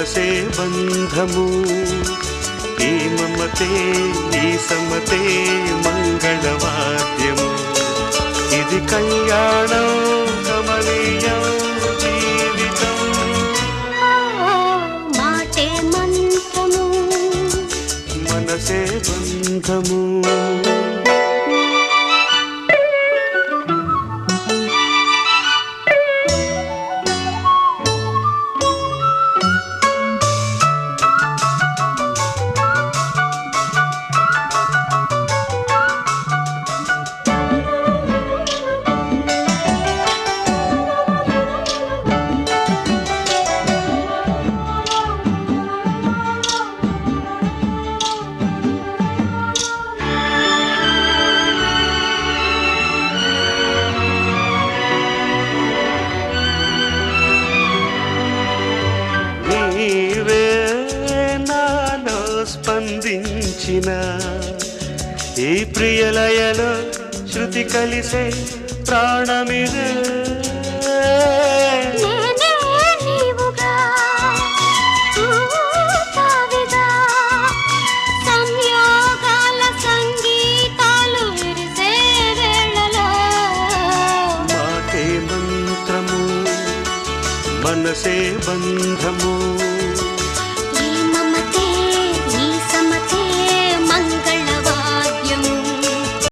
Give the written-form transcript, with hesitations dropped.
మనసే బంధము ఈ మమతే ఈ సమతే మంగళవాద్యము ఇది కళ్యాణం కమనీయం జీవితం మాటే మంత్రము మనసే బంధము స్పందించిన ఈ ప్రియలయలో శృతి కలిసే ప్రాణమిదే మాటే మంత్రము మనసే బంధము